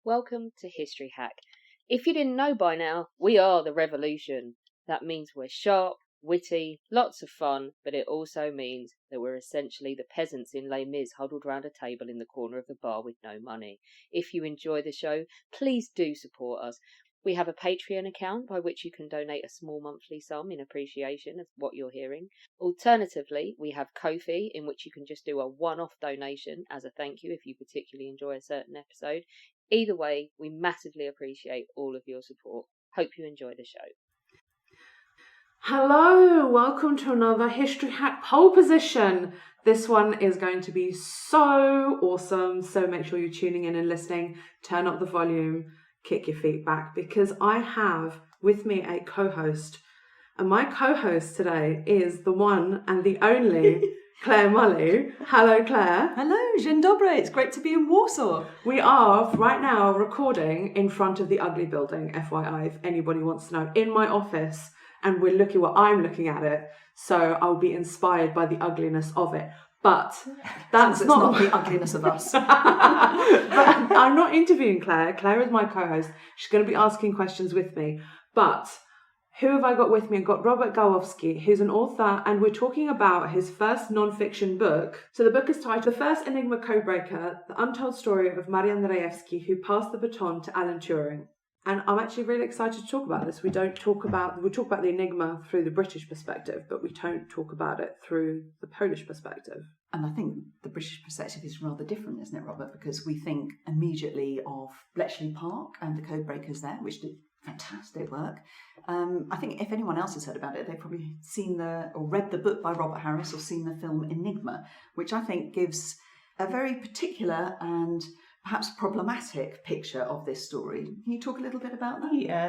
Welcome to History Hack. If you didn't know by now, we are the revolution. That means we're sharp, witty, lots of fun, but it also means that we're essentially the peasants in Les Mis huddled round a table in the corner of the bar with no money. If you enjoy the show, please do support us. We have a Patreon account by which you can donate a small monthly sum in appreciation of what you're hearing. Alternatively, we have Ko-fi, in which you can just do a one-off donation as a thank you if you particularly enjoy a certain episode. Either way, we massively appreciate all of your support. Hope you enjoy the show. Hello, welcome to another History Hack pole position. This one is going to be so awesome, so make sure you're tuning in and listening. Turn up the volume, kick your feet back, because I have with me a co-host. And my co-host today is the one and the only Clare Mulley. Hello, Claire. Hello, dzień dobry. It's great to be in Warsaw. We are right now recording in front of the Ugly building, FYI, if anybody wants to know, in my office, and I'm looking at it, so I'll be inspired by the ugliness of it. But that's not the ugliness of us. But I'm not interviewing Claire. Claire is my co-host. She's going to be asking questions with me. But who have I got with me? I've got Robert Gałowski, who's an author, and we're talking about his first non-fiction book. So the book is titled The First Enigma Codebreaker, The Untold Story of Marian Rejewski, Who Passed the Baton to Alan Turing. And I'm actually really excited to talk about this. We talk about the Enigma through the British perspective, but we don't talk about it through the Polish perspective. And I think the British perspective is rather different, isn't it, Robert? Because we think immediately of Bletchley Park and the Codebreakers there, which did fantastic work. I think if anyone else has heard about it, they've probably seen or read the book by Robert Harris or seen the film Enigma, which I think gives a very particular and perhaps problematic picture of this story. Can you talk a little bit about that? Yeah,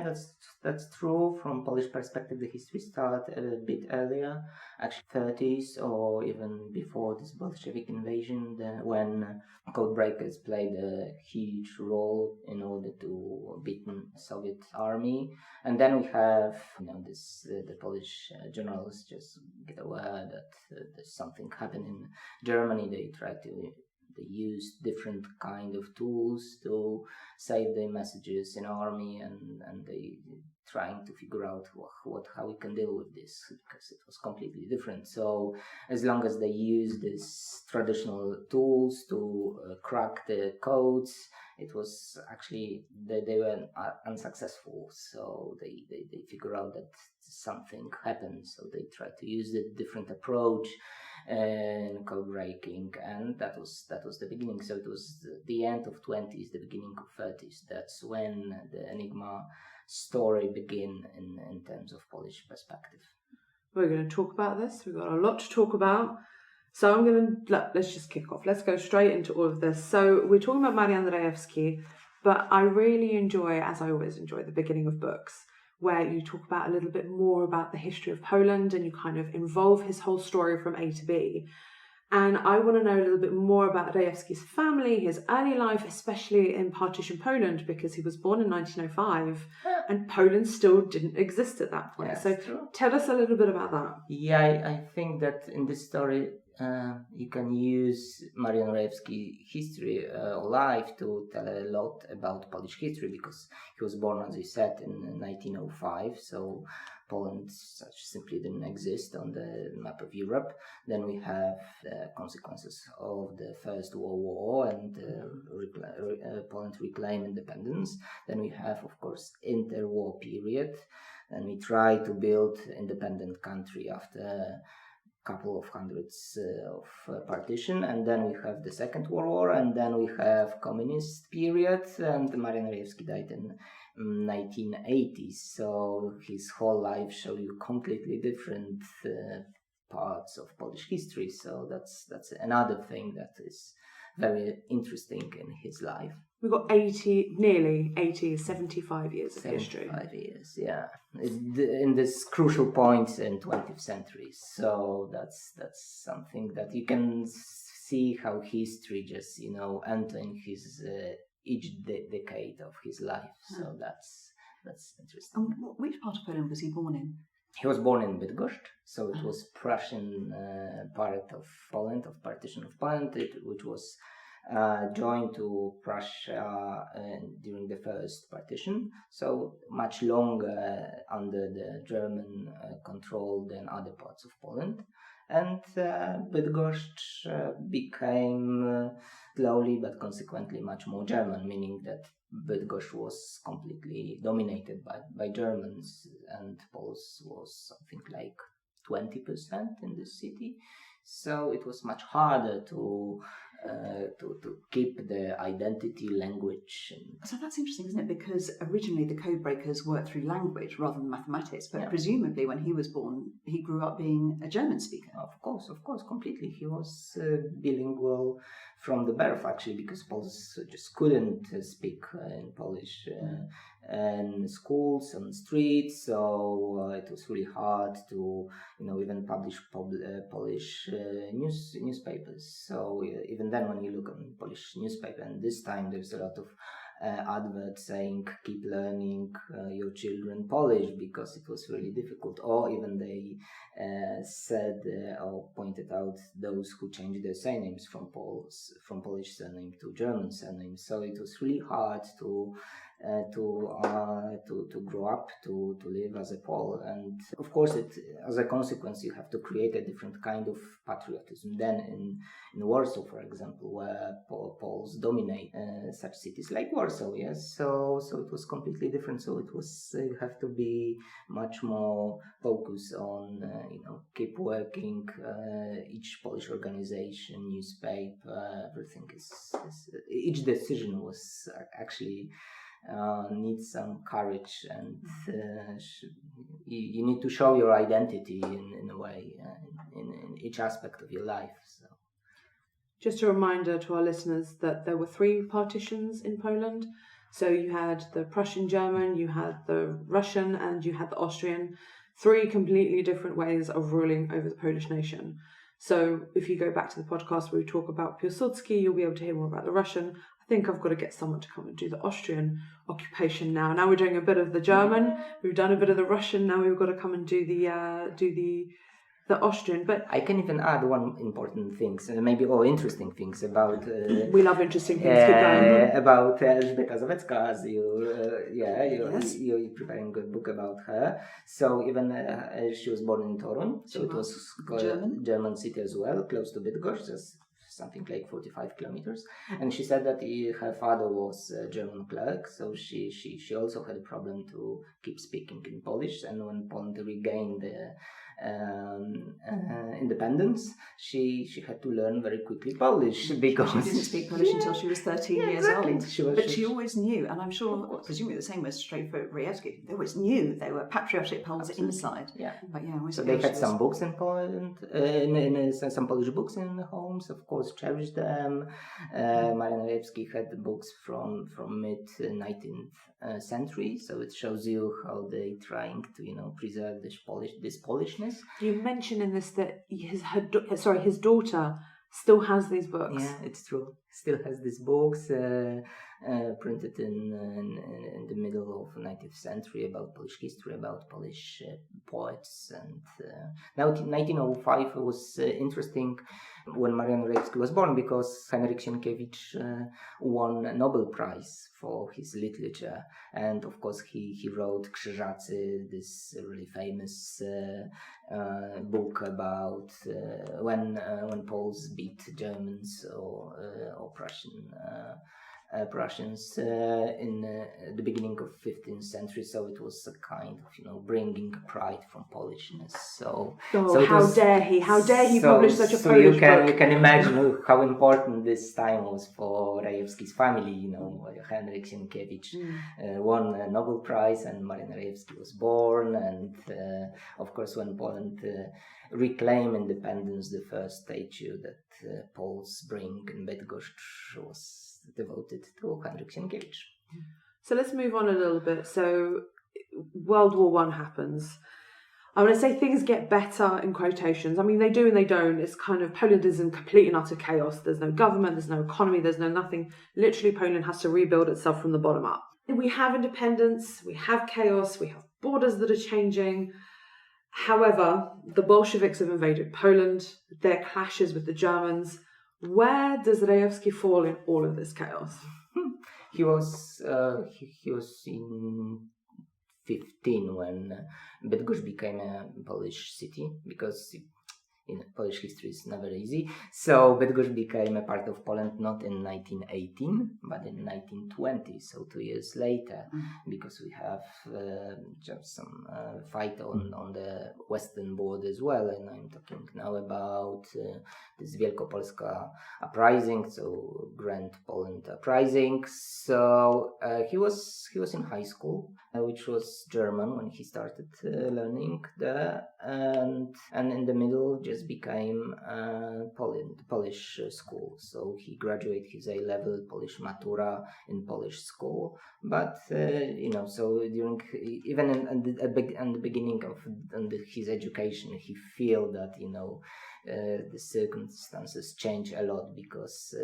that's true. From Polish perspective, the history started a bit earlier, actually 30s or even before this Bolshevik invasion, when codebreakers played a huge role in order to beat the Soviet army. And then we have, the Polish generals just get aware that there's something happening in Germany. They use different kind of tools to save their messages in army, and they trying to figure out how we can deal with this, because it was completely different. So as long as they use these traditional tools to crack the codes, it was actually they were unsuccessful. So they figure out that something happened. So they try to use a different approach in code breaking, and that was the beginning. So it was the end of 20s, the beginning of 30s. That's when the Enigma story began in terms of Polish perspective. We're going to talk about this. We've got a lot to talk about. So let's just kick off. Let's go straight into all of this. So we're talking about Marian Rejewski, but I really enjoy, as I always enjoy, the beginning of books, where you talk about a little bit more about the history of Poland and you kind of involve his whole story from A to B. And I want to know a little bit more about Rejewski's family, his early life, especially in partition Poland, because he was born in 1905 and Poland still didn't exist at that point. Yes, so true. Tell us a little bit about that. Yeah, I think that in this story you can use Marian Rejewski's history or life to tell a lot about Polish history, because he was born, as you said, in 1905, so Poland simply didn't exist on the map of Europe. Then we have the consequences of the First World War and Poland reclaimed independence. Then we have, of course, interwar period, and we try to build independent country after couple of hundreds of partition, and then we have the Second World War, and then we have communist period, and Marian Rejewski died in 1980s, so his whole life show you completely different parts of Polish history. So that's another thing that is very interesting in his life. We've got 75 years of history. 75 years, yeah. In this crucial point in 20th century. So that's something that you can see how history just, entering his each decade of his life. So that's interesting. And which part of Poland was he born in? He was born in Bydgoszcz, so it was Prussian part of Poland, of partition of Poland, which was joined to Prussia during the first partition, so much longer under the German control than other parts of Poland. And Bydgoszcz became slowly but consequently much more German, meaning that Bydgoszcz was completely dominated by Germans, and Poles was something like 20% in the city. So it was much harder to keep the identity, language. So that's interesting, isn't it? Because originally the code breakers worked through language rather than mathematics, but presumably when he was born, he grew up being a German speaker. Of course, completely. He was bilingual from the birth, actually, because Poles just couldn't speak in Polish in schools, on streets, so it was really hard to, even publish Polish newspapers. So even then, when you look on Polish newspaper, and this time there's a lot of adverts saying keep learning your children Polish, because it was really difficult, or even they said or pointed out those who changed their surnames from Polish surname to German surname. So it was really hard to grow up, to live as a Pole. And of course, as a consequence, you have to create a different kind of patriotism. Then in Warsaw, for example, where Poles dominate such cities like Warsaw, yes, so it was completely different. So it was, you have to be much more focused on keep working. Each Polish organization, newspaper, everything is each decision was actually needs some courage, and you need to show your identity in a way in each aspect of your life. So, just a reminder to our listeners that there were 3 partitions in Poland. So you had the Prussian German, you had the Russian, and you had the Austrian. 3 completely different ways of ruling over the Polish nation. So if you go back to the podcast where we talk about Piłsudski, you'll be able to hear more about the Russian. I think I've got to get someone to come and do the Austrian occupation now. Now we're doing a bit of the German, we've done a bit of the Russian, now we've got to come and do the Austrian. But I can even add one important thing, maybe all interesting things about. We love interesting things. Keep going. About Elżbieta Zawecka, as you're preparing a good book about her. So even she was born in Torun, so it was German city as well, close to Bydgoszcz, just something like 45 kilometers. And she said that her father was a German clerk, so she also had a problem to keep speaking in Polish. And when Poland regained the independence, she had to learn very quickly Polish, because she didn't speak Polish until she was 13 years old. But she always knew, and I'm sure, presumably the same was straight for Rejewski. They always knew they were patriotic Poles inside. Yeah. But so they had some books in Poland, some Polish books in the homes. Of course, cherished them. Marian Rejewski had the books from mid-19th century, so it shows you how they trying to preserve this Polishness. You mentioned in this that his daughter still has these books. Yeah, it's true. Still has these books printed in the middle of 19th century about Polish history, about Polish poets. And now 1905 was interesting when Marian Rejewski was born, because Henryk Sienkiewicz won a Nobel Prize for his literature, and of course he wrote Krzyżacy, this really famous book about when Poles beat Germans or Prussians in the beginning of 15th century. So it was a kind of bringing pride from Polishness. So how dare he publish such a Polish book? You can imagine how important this time was for Rejewski's family. Henryk Sienkiewicz won a Nobel Prize, and Marian Rejewski was born, and of course when Poland reclaimed independence, the first statue that Poles bring in Bydgoszcz was devoted to Henryk Sienkiewicz. So let's move on a little bit. So World War I happens. I'm going to say things get better in quotations. I mean, they do and they don't. It's kind of, Poland is in complete and utter chaos. There's no government, there's no economy, there's no nothing. Literally, Poland has to rebuild itself from the bottom up. We have independence, we have chaos, we have borders that are changing. However, the Bolsheviks have invaded Poland. Their clashes with the Germans Where does Rejewski fall in all of this chaos? He was in 15 when Bydgoszcz became a Polish city, because Polish history is never easy. So Bydgoszcz became a part of Poland not in 1918 but in 1920, so 2 years later, because we have just some fight on the western border as well, and I'm talking now about this Wielkopolska uprising, so Grand Poland uprising. So he was in high school, which was German when he started learning there, and in the middle just became Polish school. So he graduated his A-level Polish matura in Polish school. But so during even at the beginning of his education, he feel that the circumstances change a lot, because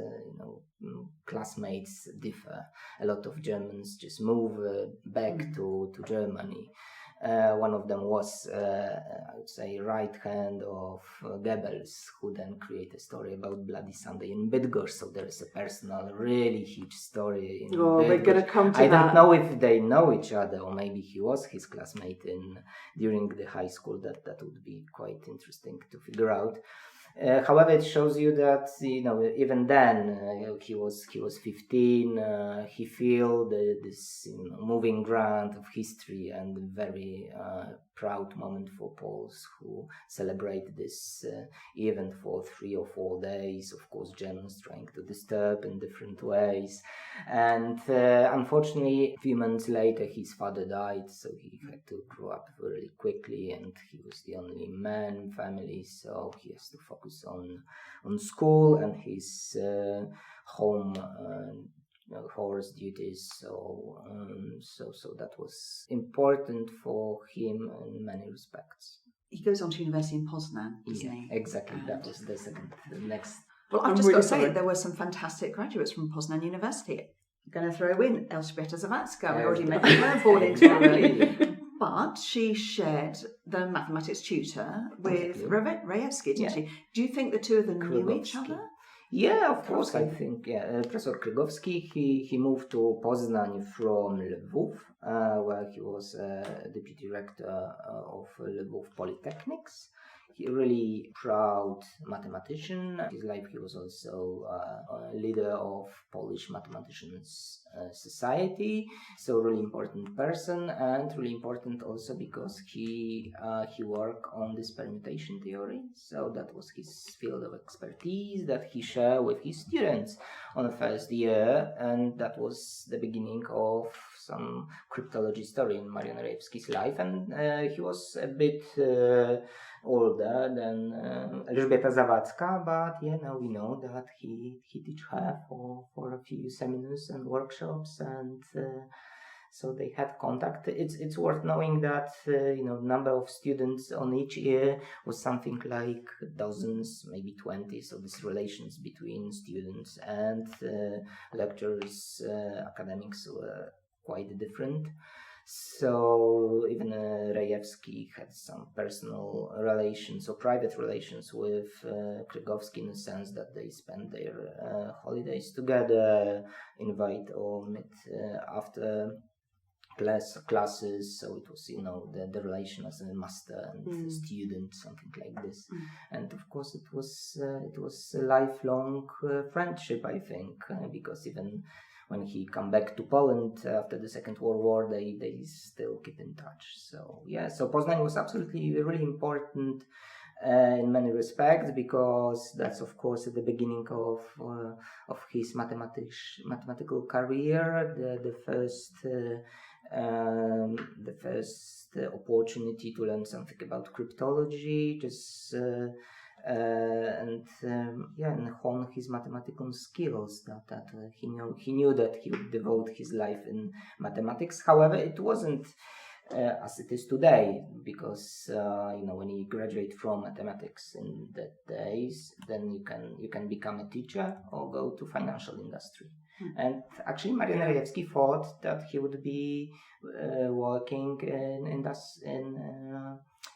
classmates differ. A lot of Germans just move back to Germany. One of them was, I would say, right hand of Goebbels, who then created a story about Bloody Sunday in Bydgoszcz. So there is a personal, really huge story in Bydgoszcz. We're going to come to that. I don't know if they know each other, or maybe he was his classmate during the high school. That would be quite interesting to figure out. However, it shows you that even then he was 15. He feel this moving ground of history, and very proud moment for Poles who celebrate this event for 3 or 4 days. Of course, Germans trying to disturb in different ways, and unfortunately, a few months later, his father died, so he had to grow up really quickly, and he was the only man in family, so he has to focus on school and his home horse duties. So that was important for him in many respects. He goes on to university in Poznan, doesn't he? Exactly. That was the next. Well, I've just got to say, there were some fantastic graduates from Poznan University. I'm going to throw in Elżbieta Zawadzka. We already mentioned her, born in Toronto. But she shared the mathematics tutor with Robert Rejewski, didn't she? Do you think the two of them knew each other? Yeah, of course, I think, Professor Krygowski, he moved to Poznań from Lwów, where he was deputy rector of Lwów Polytechnics. He really proud mathematician. In his life, he was also a leader of Polish Mathematicians Society. So really important person, and really important also because he worked on this permutation theory. So that was his field of expertise that he shared with his students on the first year, and that was the beginning of some cryptology story in Marian Rejewski's life. And he was a bit older than Elżbieta Zawadzka, but now we know that he teach her for a few seminars and workshops, and so they had contact. It's worth knowing that number of students on each year was something like dozens, maybe 20. So these relations between students and lecturers, academics were quite different. So even Rejewski had some personal relations or private relations with Krygowski, in the sense that they spent their holidays together, invite or meet after classes. So it was the relation as a master and student, something like this. And of course it was a lifelong friendship, I think, because even when he come back to Poland after the Second World War, they still keep in touch. So Poznań was absolutely really important in many respects, because that's of course at the beginning of his mathematical career, the first opportunity to learn something about cryptology, and hone his mathematical skills. That he knew that he would devote his life in mathematics. However, it wasn't as it is today, because when you graduate from mathematics in the days, then you can become a teacher or go to financial industry. And actually, Marian Rejewski thought that he would be working in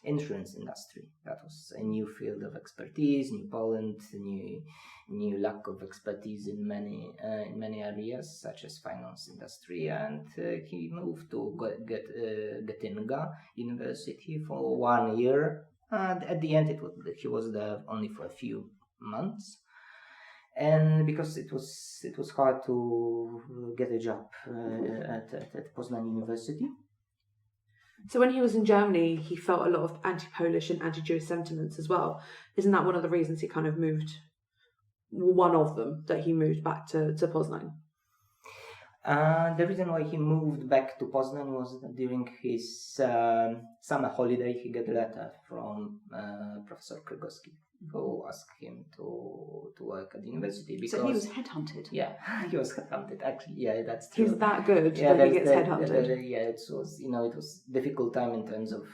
insurance industry. That was a new field of expertise, new Poland, new lack of expertise in many areas, such as finance industry. And he moved to Göttingen University for 1 year. And at the end, he was there only for a few months. And because it was hard to get a job at Poznań University. So when he was in Germany, he felt a lot of anti-Polish and anti-Jewish sentiments as well. Isn't that one of the reasons he kind of moved? One of them that he moved back to Poznań. The reason why he moved back to Poznań was that during his summer holiday, he got a letter from Professor Gałowski, who asked him to work at the university. Because, so he was headhunted? Yeah, he was headhunted, actually. Yeah, that's true. He's that good that he gets headhunted. It was difficult time in terms of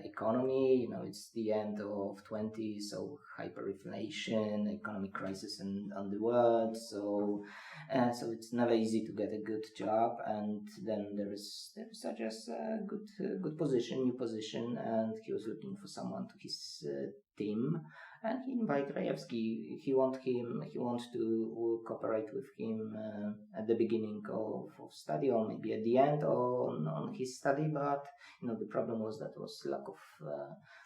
economy. It's the end of 20, so hyperinflation, economic crisis in the world. So it's never easy to get a good job. And then there is just a good position, new position, and he was looking for someone to his team. And he invited Rejewski. He want to cooperate with him at the beginning of study, or maybe at the end on his study. But the problem was that was lack of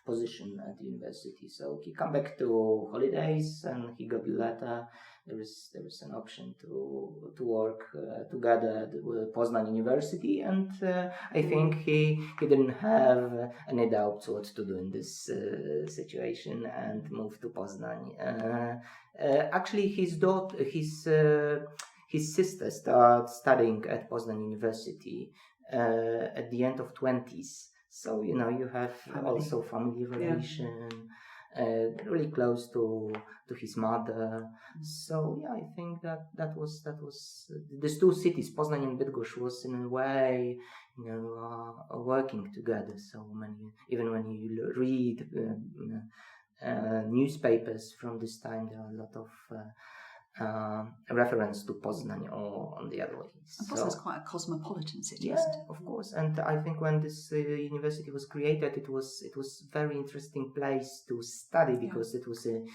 position at the university. So he come back to holidays, and he got a letter. There is an option to work together with Poznań University, and I think he didn't have any doubts what to do in this situation and moved to Poznań. Actually, his sister started studying at Poznań University at the end of 20s. So you have also family relation. Really close to his mother. So I think that was these two cities, Poznań and Bydgoszcz, was in a way working together. So even when you read newspapers from this time, there are a lot of reference to Poznań or on the other way. And Poznań is quite a cosmopolitan city, yeah, isn't it? Of course. And I think when this university was created, it was very interesting place to study, because it was a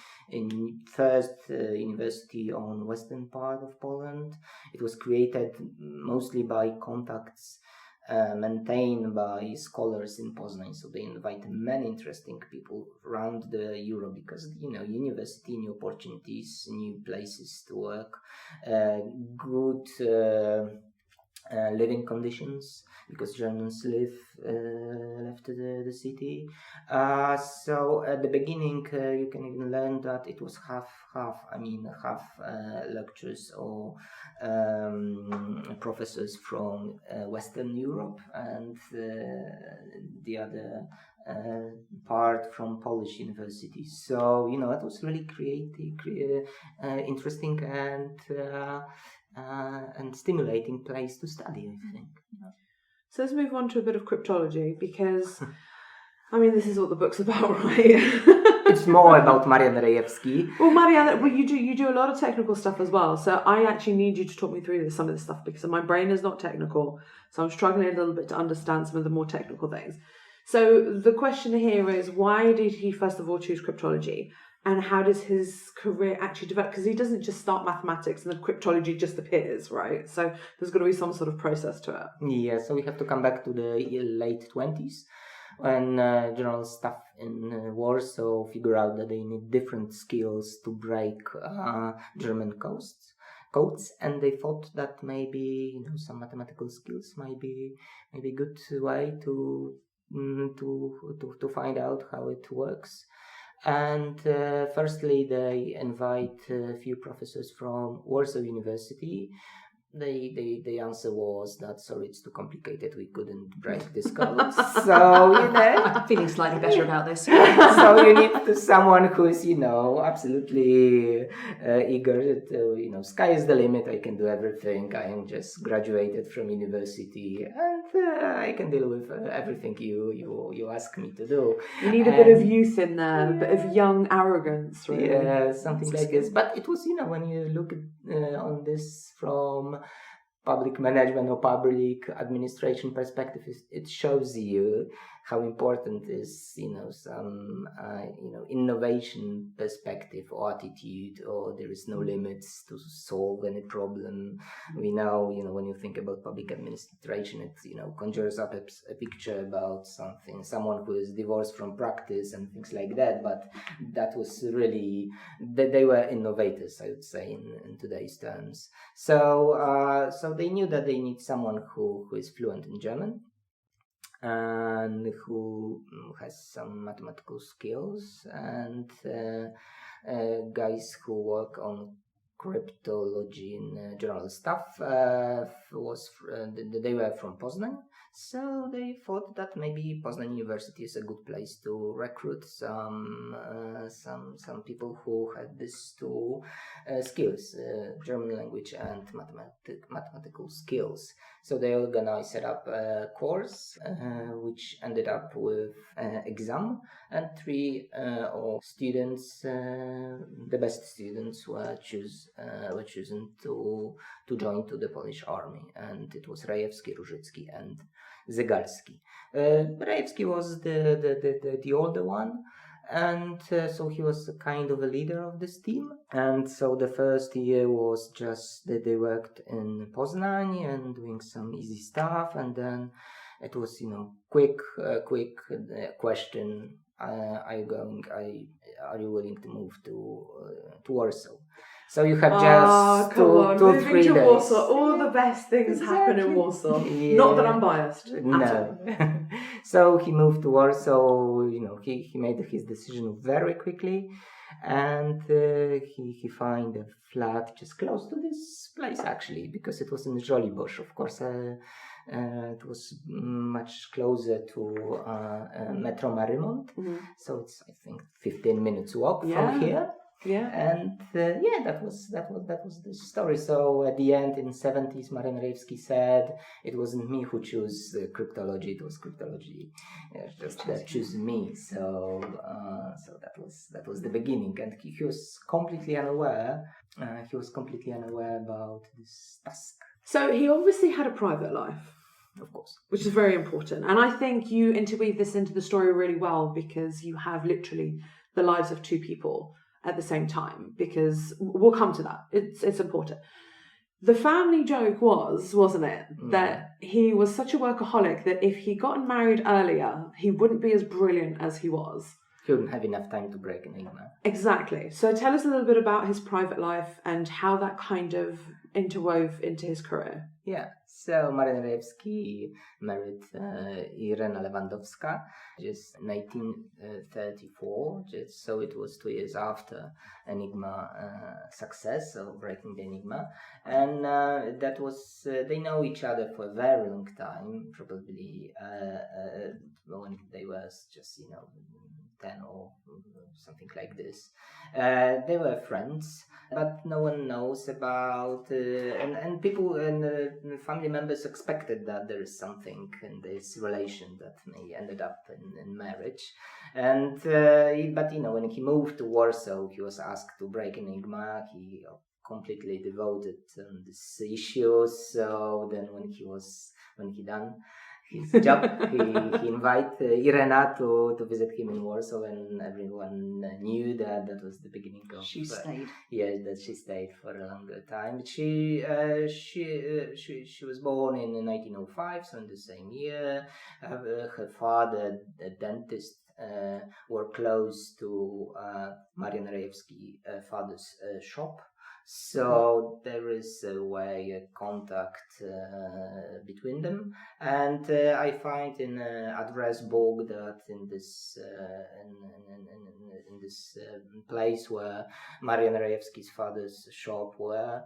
first university on western part of Poland. It was created mostly by contacts maintained by scholars in Poznań, so they invite many interesting people around the Europe, because university, new opportunities, new places to work, good living conditions, because Germans left the city. So at the beginning, you can even learn that it was half lectures or professors from Western Europe, and the other part from Polish universities. So it was really creative, interesting, and stimulating place to study, I think. So let's move on to a bit of cryptology, because this is what the book's about, right? It's more about Marian Rejewski. Well, Marian, you do a lot of technical stuff as well. So I actually need you to talk me through some of this stuff, because my brain is not technical. So I'm struggling a little bit to understand some of the more technical things. So the question here is, why did he first of all choose cryptology? And how does his career actually develop? Because he doesn't just start mathematics and then cryptology just appears, right? So there's got to be some sort of process to it. Yeah, so we have to come back to the late 20s, when general staff in Warsaw figure out that they need different skills to break German codes, and they thought that maybe some mathematical skills might be a good way to find out how it works. And firstly, they invite a few professors from Warsaw University, the answer was that, sorry, it's too complicated, we couldn't break this code. So, I'm feeling slightly better about this. So you need someone who is, absolutely eager to, sky is the limit, I can do everything, I am just graduated from university, and I can deal with everything you ask me to do. You need a bit of youth in there, a bit of young arrogance, really. Yeah, something like this. But it was, when you look on this from public management or public administration perspective, it shows you how important is some innovation perspective or attitude, or there is no limits to solve any problem. We know when you think about public administration, it conjures up a picture about someone who is divorced from practice and things like that, but that was really they were innovators, I would say, in today's terms. So they knew that they need someone who is fluent in German and who has some mathematical skills, and guys who work on cryptology and general stuff they were from Poznań, so they thought that maybe Poznań University is a good place to recruit some people who had these two skills, German language and mathematical skills. So they set up a course which ended up with exam, and 3 students, the best students, were chosen to join to the Polish army, and it was Rejewski, Różycki, and Zygalski. Rejewski was the older one, and so he was kind of a leader of this team. And so the first year was just that they worked in Poznań and doing some easy stuff, and then it was quick question: are you willing to move to Warsaw? So you have just two 3 days. Warsaw, all the best things happen in Warsaw. Yeah. Not that I'm biased. No. So he moved to Warsaw. He made his decision very quickly, and he found a flat just close to this place, actually, because it was in Żoliborz. Of course, it was much closer to Metro Marymont. Mm-hmm. So it's, I think, 15 minutes walk from here. Yeah, and that was the story. So at the end, in the 70s, Marian Rejewski said, "It wasn't me who chose cryptology; it was cryptology that chose me." So that was the beginning, and he was completely unaware. About this task. So he obviously had a private life. Of course. Which is very important. And I think you interweave this into the story really well, because you have literally the lives of 2 people at the same time, because we'll come to that. It's important. The family joke wasn't it, that he was such a workaholic that if he gotten married earlier, he wouldn't be as brilliant as he was. He wouldn't have enough time to break Enigma. Exactly. So tell us a little bit about his private life and how that kind of interwove into his career. Yeah. So Marian Rejewski married Irena Lewandowska just 1934. So it was 2 years after Enigma success of breaking the Enigma, and that was they know each other for a very long time. Probably when they were just 10 or something like this. They were friends, but no one knows about, and people and family members expected that there is something in this relation that may ended up in marriage. And but when he moved to Warsaw, he was asked to break Enigma. He completely devoted to this issue. So then when he done his job, he invited Irena to visit him in Warsaw, and everyone knew that was the beginning of. She stayed. That she stayed for a longer time. She was born in 1905, so in the same year. Her father, a dentist, were close to Marian Rejewski father's shop. So there is a way, a contact between them, and I find in an address book that in this in this place where Marian Rejewski's father's shop was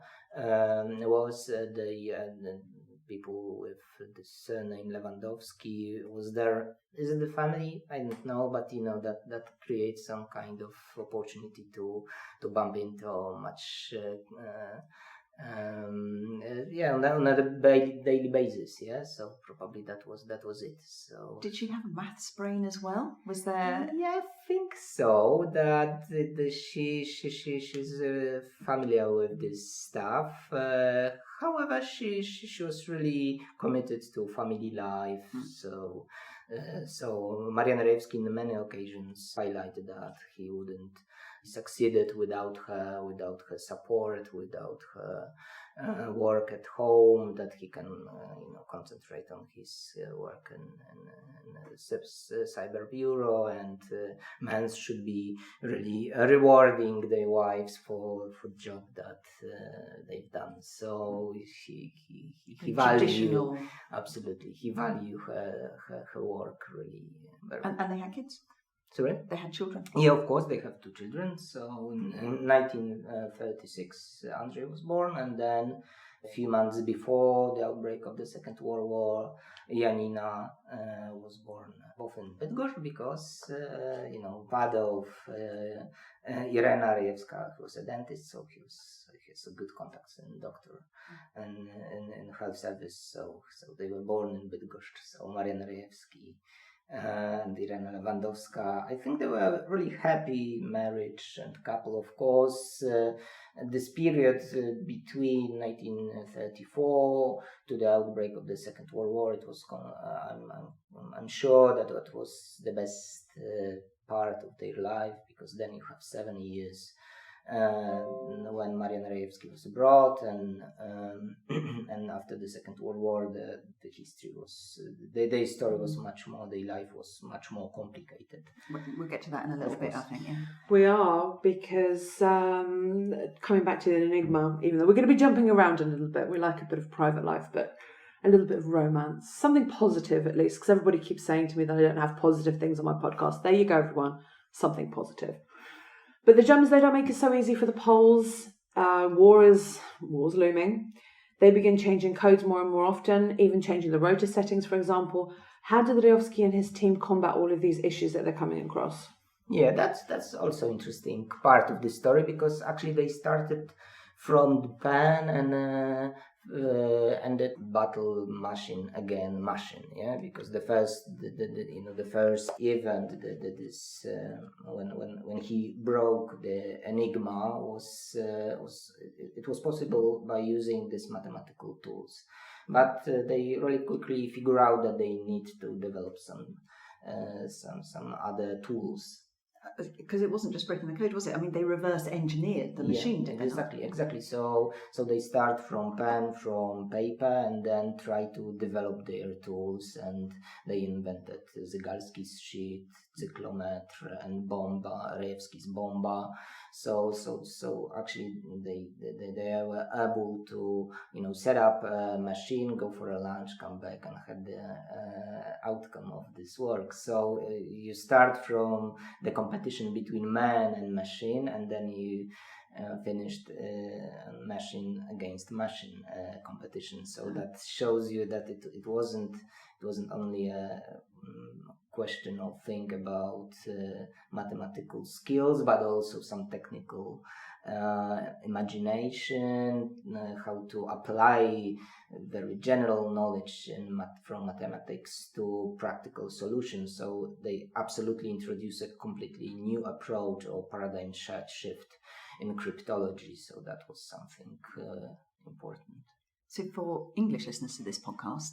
the people with the surname Lewandowski was there. Is it the family? I don't know, but that creates some kind of opportunity to bump into much on a daily basis. Yeah, so probably that was it. So did she have a maths brain as well? Was there? Yeah, I think so. That she's familiar with this stuff. However, she was really committed to family life. So Marian Rejewski in many occasions highlighted that he wouldn't succeeded without her support, without her work at home, that he can concentrate on his work in cyber bureau, and men should be really rewarding their wives for the job that they've done. So he value absolutely he value her work really very much. And they had kids. Sorry? They had children. Yeah, of course, they have 2 children. So in 1936, Andrzej was born, and then a few months before the outbreak of the Second World War, Alina was born, both in Bydgoszcz, because father of Irena Rejewska was a dentist, so he has a good contacts in doctor and in health service. So they were born in Bydgoszcz. So Marian Rejewski and Irena Lewandowska, I think they were a really happy marriage and couple. Of course, this period between 1934 to the outbreak of the Second World War, it was I'm sure that was the best part of their life, because then you have 7 years when Marian Rejewski was abroad, and after the Second World War, the history was their story was much more. Their life was much more complicated. We'll get to that in a little bit, I think. Yeah. We are, because coming back to the Enigma, even though we're going to be jumping around a little bit, we like a bit of private life, but a little bit of romance, something positive at least, because everybody keeps saying to me that I don't have positive things on my podcast. There you go, everyone, something positive. But the Germans, they don't make it so easy for the Poles. War's looming. They begin changing codes more and more often, even changing the rotor settings, for example. How did Rejewski and his team combat all of these issues that they're coming across? Yeah, that's also interesting part of the story, because actually they started from the pen and the battle machine, yeah, because the first event, when he broke the Enigma was possible by using these mathematical tools, but they really quickly figure out that they need to develop some other tools. Because it wasn't just breaking the code, was it? I mean, they reverse engineered the machine, didn't they? Exactly. So they start from pen, from paper, and then try to develop their tools, and they invented Zygalski's sheet, cyclometer, and bomba, Rejewski's bomba. So actually they were able to set up a machine, go for a lunch, come back, and had the outcome of this work. So you start from the competition between man and machine, and then you finished machine against machine competition. So that shows you that it wasn't only a question of think about mathematical skills, but also some technical imagination, how to apply very general knowledge from mathematics to practical solutions. So they absolutely introduce a completely new approach or paradigm shift in cryptology. So that was something important. So for English listeners to this podcast,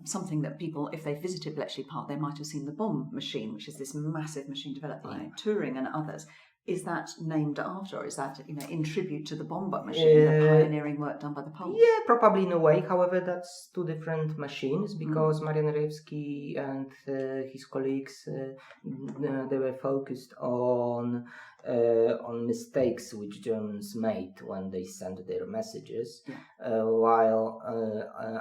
something that people, if they visited Bletchley Park, they might have seen the bomb machine, which is this massive machine developed by Turing and others. Is that named after, or is that in tribute to the bomb machine, the pioneering work done by the Poles? Yeah, probably in a way. However, that's two different machines, because Marian Rejewski and his colleagues they were focused on on mistakes which Germans made when they sent their messages, while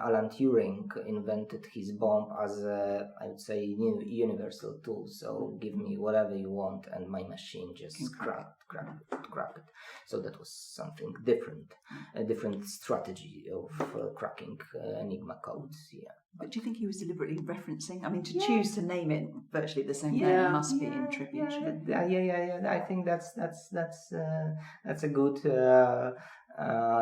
Alan Turing invented his bomb as a, I would say, new universal tool. So give me whatever you want and my machine just crack it. So that was something different, a different strategy of cracking Enigma codes. Yeah. But do you think he was deliberately referencing? I mean, to choose to name it virtually the same name must be in tribute. Yeah. I think that's a good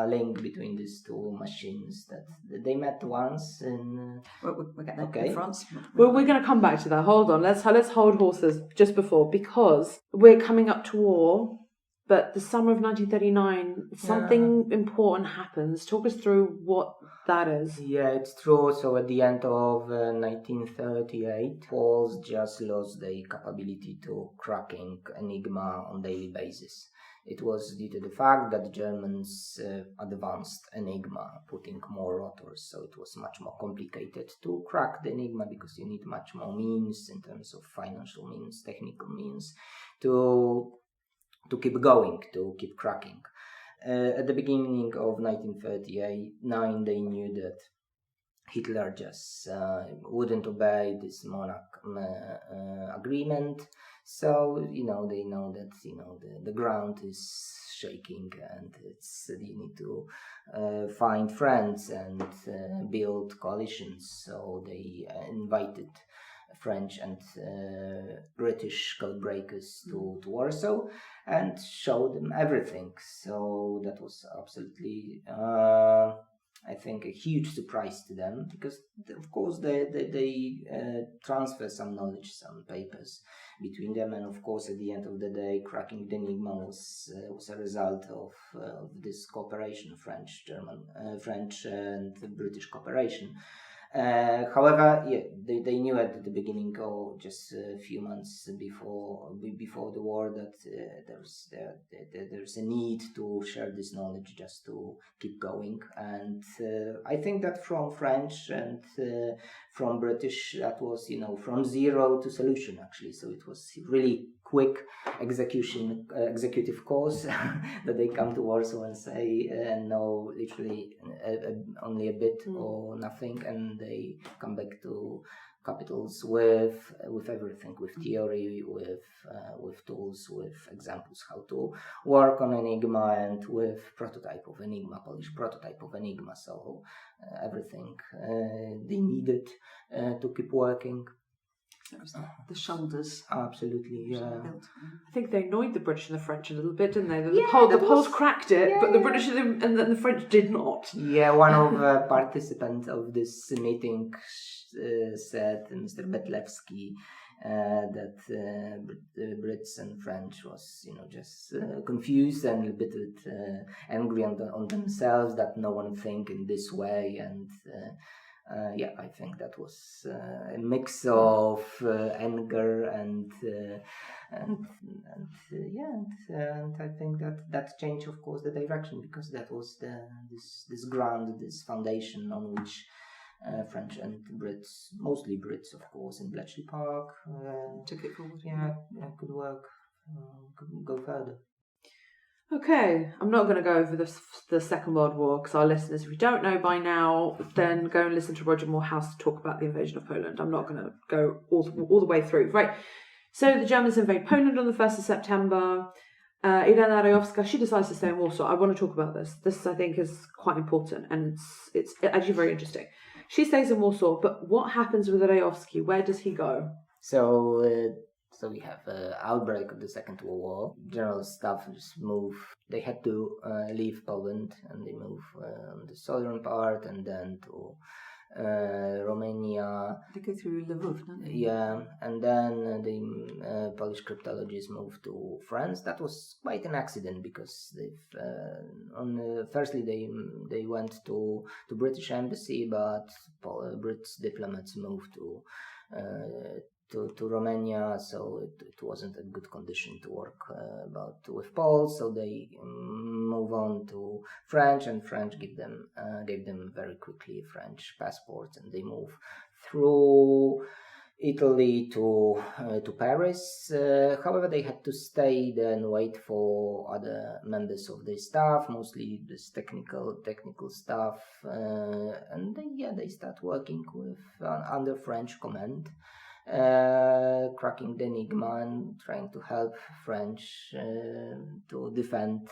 link between these two machines, that they met once in. We're getting there in France. Well, we're going to come back to that. Hold on. Let's hold horses just before, because we're coming up to war. But the summer of 1939, something important happens. Talk us through what that is. Yeah, it's true. So at the end of 1938, Poles just lost their capability to cracking Enigma on daily basis. It was due to the fact that the Germans advanced Enigma, putting more rotors, so it was much more complicated to crack the Enigma because you need much more means in terms of financial means, technical means to keep going, to keep cracking. At the beginning of 1939, they knew that Hitler just wouldn't obey this monarch agreement. So, they know that, the ground is shaking and you need to find friends and build coalitions. So they invited French and British codebreakers to Warsaw and showed them everything. So that was absolutely, I think, a huge surprise to them, because of course they transfer some knowledge, some papers between them, and of course at the end of the day, cracking the Enigma was a result of this cooperation, French and British cooperation. However, they knew at the beginning, or just a few months before the war, that there's a need to share this knowledge just to keep going. And I think that from French and from British, that was from zero to solution actually. So it was really quick executive course that they come to Warsaw and say no, literally only a bit or nothing, and they come back to capitals with everything, with theory, with tools, with examples how to work on Enigma, and with Polish prototype of Enigma. So everything they needed to keep working. That was the shoulders. Absolutely, yeah. I think they annoyed the British and the French a little bit, didn't they? The Poles cracked it, but the British and the French did not. Yeah, one of the participants of this meeting said, Mr. Betlewski, that the Brits and French was, just confused and a bit angry on themselves that no one think in this way, and I think that was a mix of anger and I think that changed, of course, the direction, because that was this ground, this foundation on which French and Brits, mostly Brits, of course, in Bletchley Park, took it forward. Could work, could go further. Okay, I'm not going to go over the Second World War, because our listeners, if you don't know by now, then go and listen to Roger Morehouse to talk about the invasion of Poland. I'm not going to go all the way through. Right, so the Germans invade Poland on the 1st of September. Alina Rejewski, she decides to stay in Warsaw. I want to talk about this. This, I think, is quite important, and it's actually very interesting. She stays in Warsaw, but what happens with Rejewski? Where does he go? So we have an outbreak of the Second World War. General staff just move. They had to leave Poland, and they move on the southern part and then to Romania. They go through Lvov, don't they? Yeah, and then the Polish cryptologists moved to France. That was quite an accident, because firstly they went to British embassy, but British diplomats moved to Romania, so it wasn't a good condition to work with Poles, so they move on to French, and French gave them very quickly French passports, and they move through Italy to Paris. However, they had to stay there and wait for other members of the staff, mostly this technical staff, and they start working with under French command, cracking the Enigma and trying to help French to defend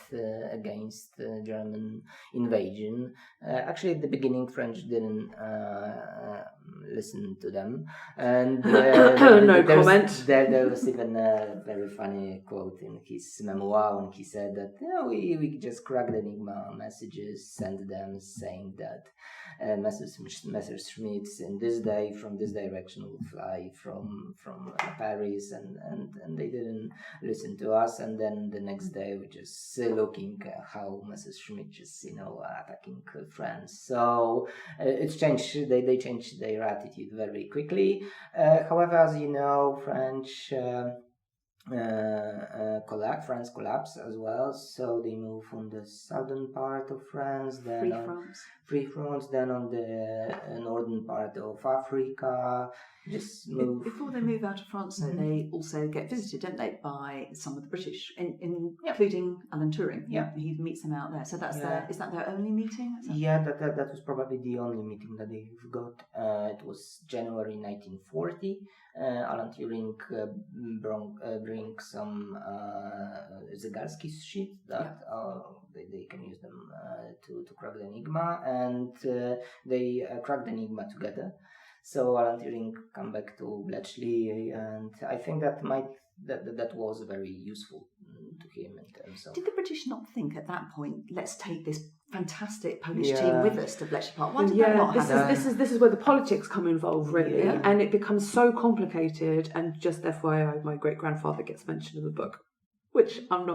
against German invasion. Actually, at the beginning, French didn't listen to them, and no comment. There was even a very funny quote in his memoir when he said that we just cracked the Enigma messages, sent them saying that Messerschmitt in this day from this direction will fly from Paris, and they didn't listen to us, and then the next day we're just looking at how Messerschmitt just attacking France. So it's changed. They changed their attitude very quickly. However, as you know, France collapsed as well, so they moved from the southern part of France, then Free France, then on the northern part of Africa. Just move. Before they move out of France, though, they also get visited, don't they, by some of the British, including Alan Turing. Yeah, he meets them out there. So that's is that their only meeting? That was probably the only meeting that they've got. It was January 1940. Alan Turing brings some Zygalski sheets that they can use them to crack the Enigma, and they crack the Enigma together. So Alan Turing come back to Bletchley, and I think that was very useful to him in terms of. Did the British not think at that point, let's take this fantastic Polish team with us to Bletchley Park? Why did that not happen? This is where the politics come involved, really, and it becomes so complicated. And just FYI, my great grandfather gets mentioned in the book, which I'm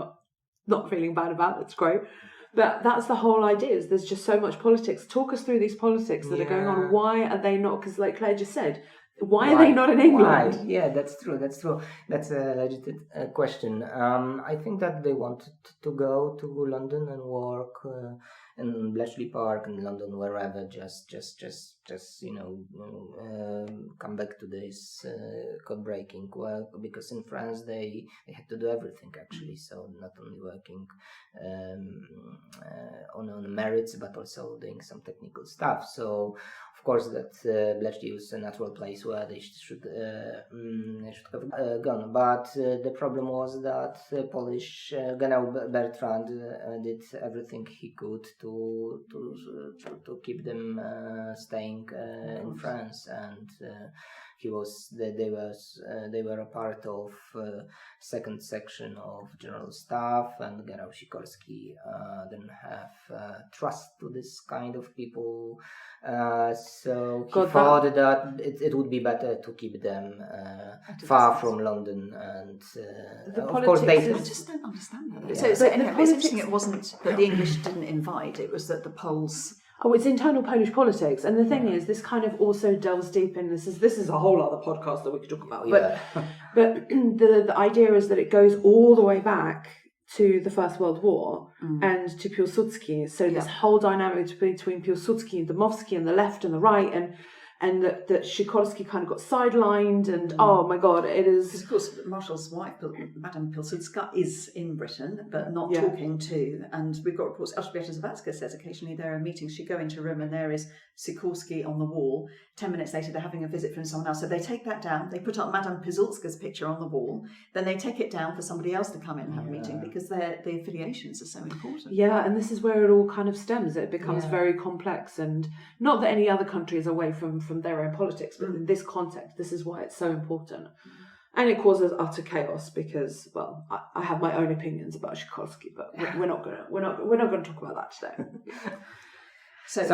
not feeling bad about. It's great. But that's the whole idea, is there's just so much politics. Talk us through these politics that are going on. Why are they not? Because like Claire just said, why are they not in England? Why? Yeah, that's true. That's a legitimate question. I think that they wanted to go to London and work in Bletchley Park in London, wherever, just come back to this code-breaking work, because in France they had to do everything actually, so not only working on merits, but also doing some technical stuff. So of course that Bletchley was a natural place where they should have gone, but the problem was that Polish General Bertrand did everything he could to keep them staying in France, and they were a part of second section of General Staff, and General Sikorski didn't have trust to this kind of people, so he thought that it would be better to keep them far from London, and of course I just don't understand that. So anyway, it's interesting it wasn't that the English didn't invite, it was that the Poles... Oh, it's internal Polish politics, and the thing is, this kind of also delves deep in this is a whole other podcast that we could talk about. But the idea is that it goes all the way back to the First World War and to Piłsudski. So this whole dynamic between Piłsudski and Dmowski and the left and the right, and that Sikorski kind of got sidelined, and oh my God, it is... Because of course Marshall's wife, Madame Pilsudska, is in Britain, but not talking to, and we've got reports, Elżbieta Zawadzka says occasionally there are meetings, she'd go into a room and there is Sikorski on the wall, 10 minutes later they're having a visit from someone else, so they take that down, they put up Madame Pilsudska's picture on the wall, then they take it down for somebody else to come in and have a meeting, because the affiliations are so important. Yeah, and this is where it all kind of stems. It becomes very complex, and not that any other country is away from their own politics, but in this context, this is why it's so important. And it causes utter chaos because, well, I have my own opinions about Sikorski, but we're not gonna talk about that today. So it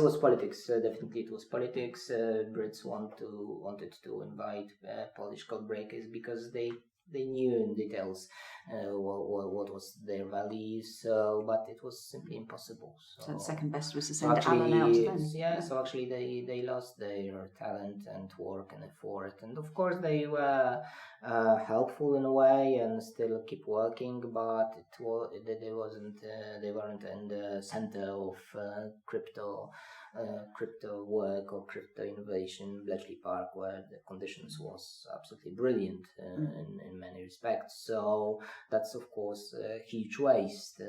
was politics. Definitely, it was politics. Brits wanted to invite Polish code breakers because they knew in details what was their values, but it was simply impossible. So second best was to send Alan out to them. So actually they lost their talent and work and effort, and of course they were helpful in a way and still keep working, but they weren't in the center of crypto crypto work or crypto innovation, Bletchley Park, where the conditions was absolutely brilliant in many respects. So that's of course a huge waste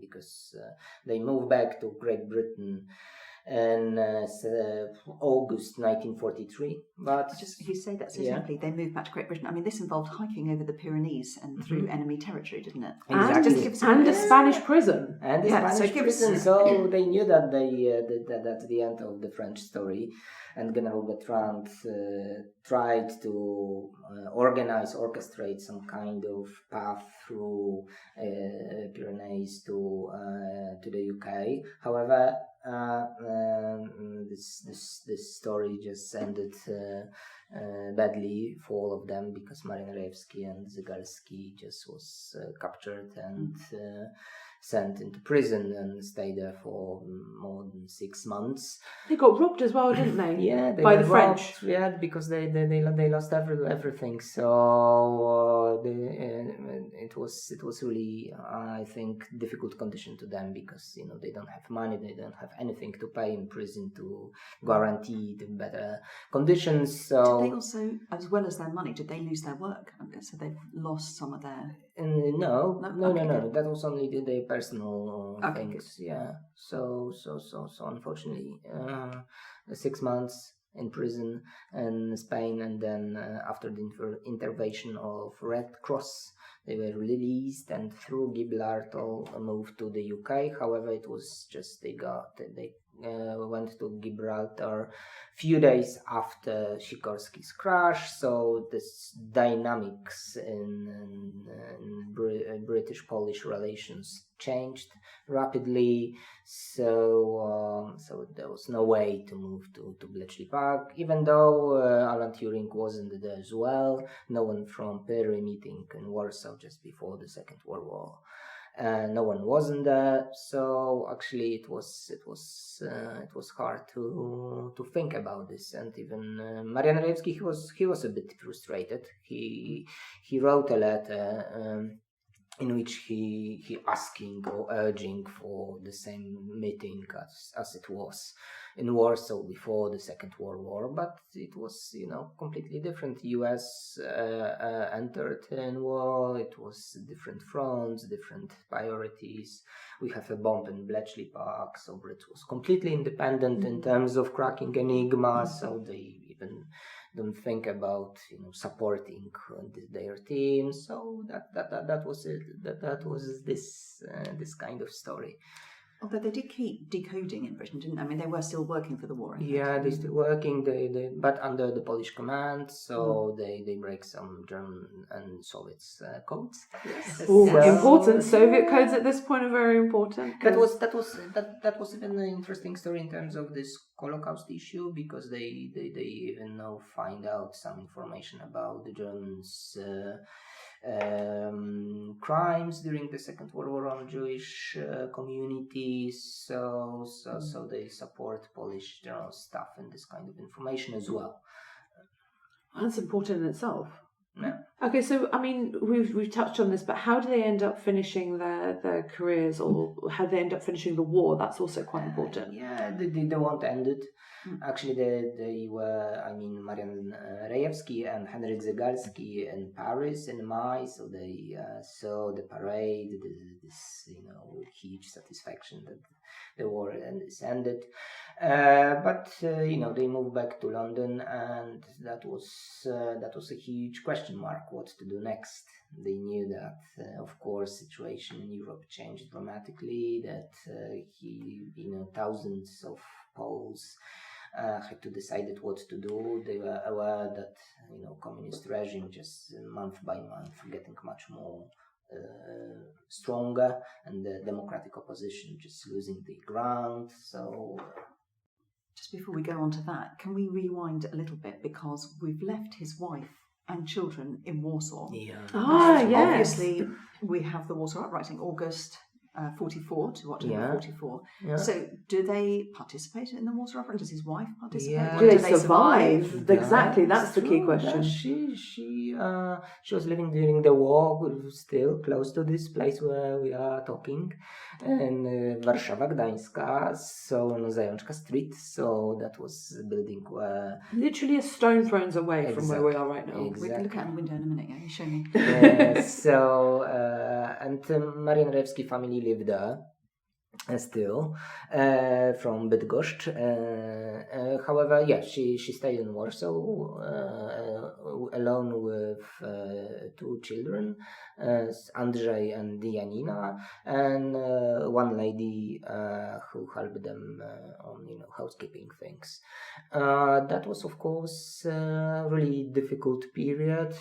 because they moved back to Great Britain in August 1943. But if you say that so simply, they moved back to Great Britain. I mean, this involved hiking over the Pyrenees and through enemy territory, didn't it? Exactly. And a Spanish prison. And the Spanish prison. So they knew that that at the end of the French story, and General Bertrand tried to orchestrate some kind of path through Pyrenees to the UK. However, this story just ended badly for all of them, because Marian Rejewski and Zygalski just was captured and sent into prison and stayed there for more than 6 months. They got robbed as well, didn't they? Yeah, by the robbed, French. Yeah, because they lost everything. So it was really, I think, difficult condition to them, because they don't have money, they don't have anything to pay in prison to guarantee the better conditions. So did they also, as well as their money, did they lose their work? So they've lost some of their. No. Good. That was only the personal things. Good. Yeah. So unfortunately, 6 months in prison in Spain, and then after the intervention of Red Cross, they were released and through Gibraltar moved to the UK. However, it was just they went to Gibraltar few days after Sikorski's crash, so this dynamics in British-Polish relations changed rapidly. So there was no way to move to Bletchley Park, even though Alan Turing wasn't there as well. No one from Perry meeting in Warsaw just before the Second World War. No one wasn't there, so actually it was hard to think about this. And even Marian Rejewski, he was a bit frustrated. He wrote a letter in which he asking or urging for the same meeting as it was in Warsaw before the Second World War, but it was completely different. US entered in war. It was different fronts, different priorities. We have a bomb in Bletchley Park, so Britain was completely independent in terms of cracking Enigma, so they even don't think about supporting their team. So that was it. That was this kind of story. Although they did keep decoding in Britain, didn't they? I mean, they were still working for the war. Yeah, they're still working. They but under the Polish command, so they break some German and Soviet codes. Yes. Important. Soviet codes at this point are very important. That was even an interesting story in terms of this Holocaust issue, because they even now find out some information about the Germans. Crimes during the Second World War on Jewish communities, so they support Polish general staff in this kind of information as well. That's important in itself. Yeah. Okay, so I mean, we've touched on this, but how do they end up finishing their careers, or how do they end up finishing the war? That's also quite important. Yeah, they won't end it. Actually, they were, Marian Rejewski and Henryk Zygalski in Paris in May, so they saw the parade, this huge satisfaction that the war is ended. But they moved back to London, and that was a huge question mark. What to do next? They knew that, of course, situation in Europe changed dramatically. That thousands of Poles had to decide what to do. They were aware that communist regime just month by month getting much more stronger, and the democratic opposition just losing the ground. So just before we go on to that, can we rewind a little bit, because we've left his wife and children in Warsaw. Yeah. Yes. Obviously, we have the Warsaw Uprising, August 44 to October 44. Yeah. So do they participate in the water opera? Does his wife participate? Yeah. Do they survive? Exactly, that's the key true. question. She was living during the war, still close to this place where we are talking, and Warszawa, Gdańska, so on Zajączka Street. So that was a building where Literally a stone throws away from where we are right now. We can look out the window in a minute. Yeah, you show me. And Marian Rejewski family lived there. Still from Bydgoszcz. However, she stayed in Warsaw alone with two children, Andrzej and Janina, and one lady who helped them on housekeeping things. That was, of course, a really difficult period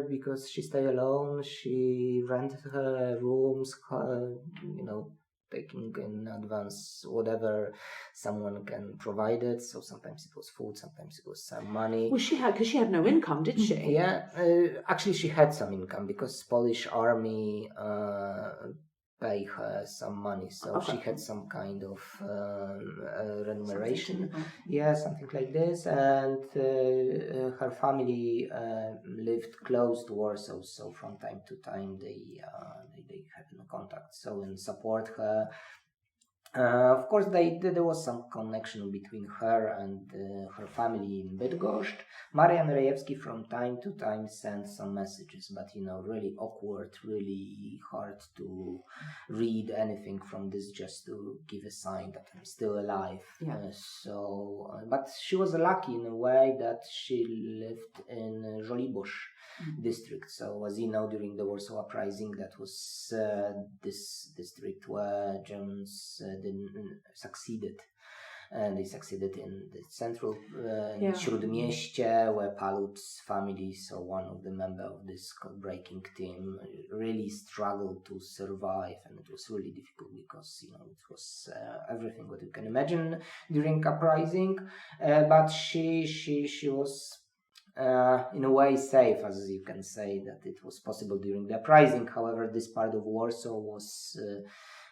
because she stayed alone. She rented her rooms, taking in advance whatever someone can provide it. So sometimes it was food, sometimes it was some money. Well, because she had no income, did she? Yeah, actually she had some income because Polish army pay her some money, so she had some kind of remuneration. Yeah, something like this. And her family lived close to Warsaw, so from time to time they had no contact, so and support her. Of course, there was some connection between her and her family in Bydgoszcz. Marian Rejewski from time to time sent some messages, but really awkward, really hard to read anything from this, just to give a sign that I'm still alive. Yeah. But she was lucky in a way that she lived in Żoliborz district. So as you know, during the Warsaw Uprising, that was this district where Germans succeeded. And they succeeded in the central Śródmieście, where Palut's family, so one of the members of this breaking team, really struggled to survive, and it was really difficult because it was everything what you can imagine during uprising. But she was in a way safe, as you can say, that it was possible during the uprising. However, this part of Warsaw was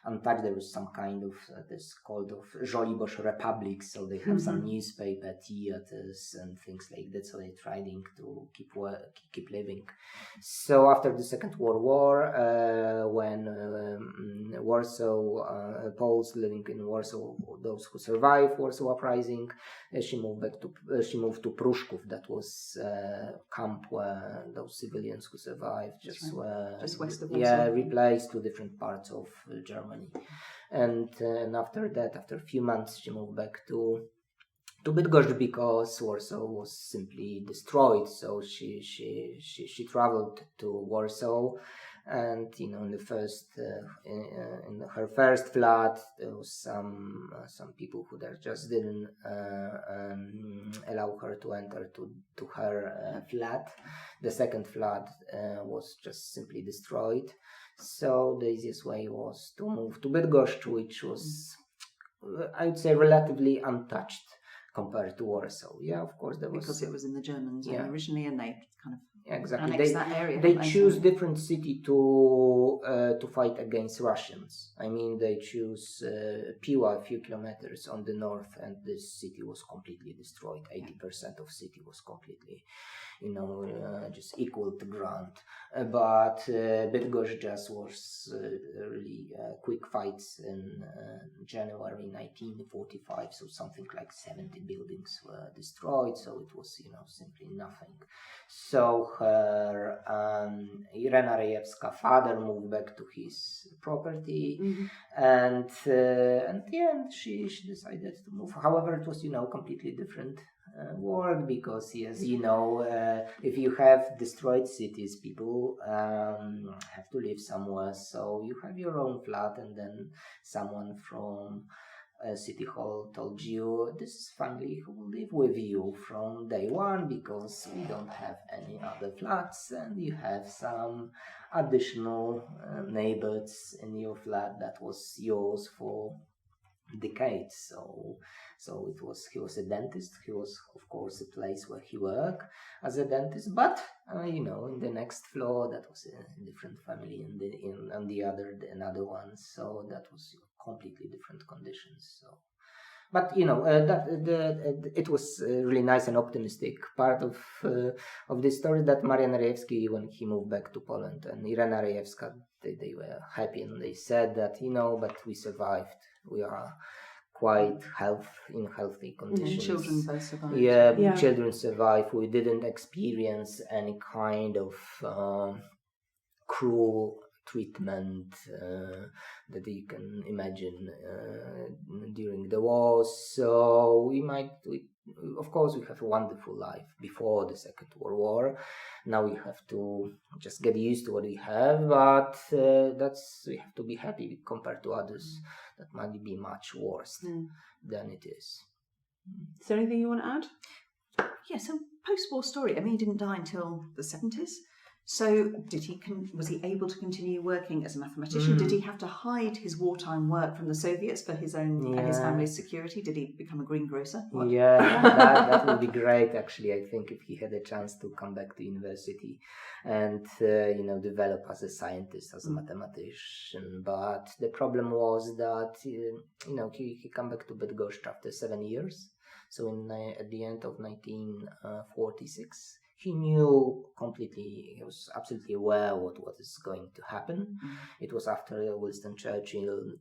untouched. There was some kind of this called of Żoliborz Republic, so they have some newspaper, theaters, and things like that. So they're trying to keep living. So after the Second World War, when Warsaw Poles living in Warsaw, those who survived Warsaw Uprising, she moved to Pruszków. That was camp where those civilians who survived were just west of Warsaw. replaced to different parts of Germany. And after that, after a few months, she moved back to Bydgoszcz because Warsaw was simply destroyed. So she traveled to Warsaw, and in the first in her first flat there was some people who there just didn't allow her to enter to her flat. The second flat was just simply destroyed. So the easiest way was to move to Bydgoszcz, which was, I would say, relatively untouched compared to Warsaw. Yeah, of course there was, because it was in the German zone originally, and they kind of exactly annexed that area. They choose different city to fight against Russians. I mean, they choose Piła, a few kilometers on the north, and this city was completely destroyed. 80% of city was completely just equal to ground. But Bydgoszcz just was really quick fights in January 1945. So something like 70 buildings were destroyed. So it was simply nothing. So her Irena Rejewska father moved back to his property, and she decided to move. However, it was completely different world, because as if you have destroyed cities, people have to live somewhere. So you have your own flat, and then someone from City Hall told you, this is family who will live with you from day one, because we don't have any other flats, and you have some additional neighbors in your flat that was yours for decades. So he was a dentist. He was, of course, a place where he worked as a dentist, but in the next floor that was a different family, and on the other another one. So that was completely different conditions. So. But it was a really nice and optimistic part of this story that Marian Rejewski, when he moved back to Poland, and Irena Rejewska, they were happy, and they said that but we survived. We are quite in healthy conditions. Children both survived. Yeah, children survived. We didn't experience any kind of cruel treatment that you can imagine during the war. So we of course, we have a wonderful life before the Second World War. Now we have to just get used to what we have, but we have to be happy compared to others that might be much worse than it is. Is there anything you want to add? Yeah, so post-war story. I mean, he didn't die until the 70s. So was he able to continue working as a mathematician? Did he have to hide his wartime work from the Soviets for his own and his family's security? Did he become a greengrocer? What? Yeah, that would be great, actually. I think if he had a chance to come back to university and develop as a scientist, as a mathematician. But the problem was that he came back to Bydgoszcz after 7 years. So at the end of 1946. He knew completely, he was absolutely aware what is going to happen. It was after Winston Churchill's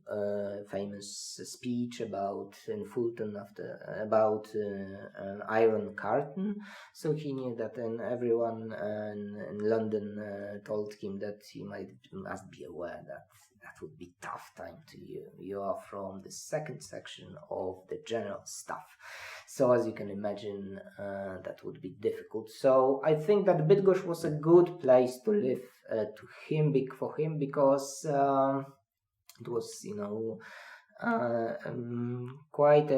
famous speech in Fulton about Iron Curtain. So he knew that, and everyone in London told him that must be aware that would be tough time to you. You are from the second section of the general staff. So as you can imagine, that would be difficult. So I think that Bydgoszcz was a good place to live for him because it was, quite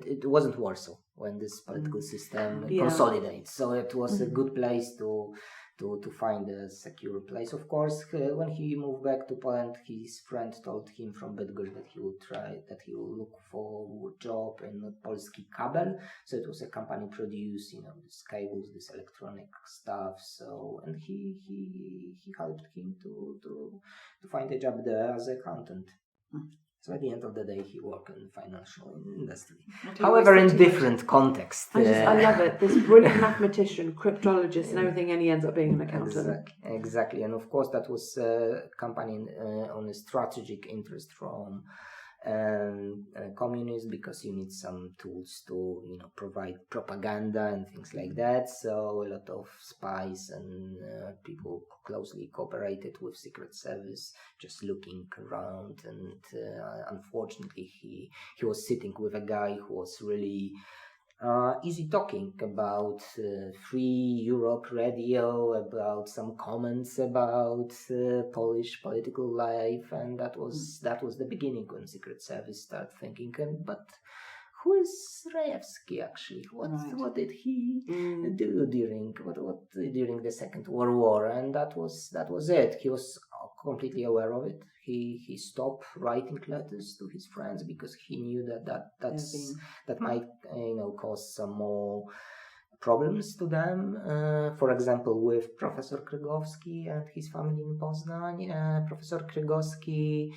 it wasn't Warsaw when this political system consolidates. So it was a good place to find a secure place. Of course, when he moved back to Poland, his friend told him from Bydgoszcz that he will look for a job in Polski Kabel. So it was a company produce, these cables, this electronic stuff. So, and he helped him to find a job there as an accountant. So at the end of the day, he worked in the financial industry. However, in different context. I love it. This brilliant mathematician, cryptologist and everything, and he ends up being an accountant. Exactly. And of course, that was a company on a strategic interest from communists, because you need some tools to provide propaganda and things like that. So a lot of spies and people closely cooperated with secret service, just looking around. And unfortunately, he was sitting with a guy who was really easy talking about Free Europe radio, about some comments about Polish political life, and that was the beginning when Secret Service started thinking. But who is Rejewski actually? What did he do during the Second World War? And that was it. He was completely aware of it. He stopped writing letters to his friends because he knew that might cause some more problems to them. For example, with Professor Krygowski and his family in Poznań. Professor Krygowski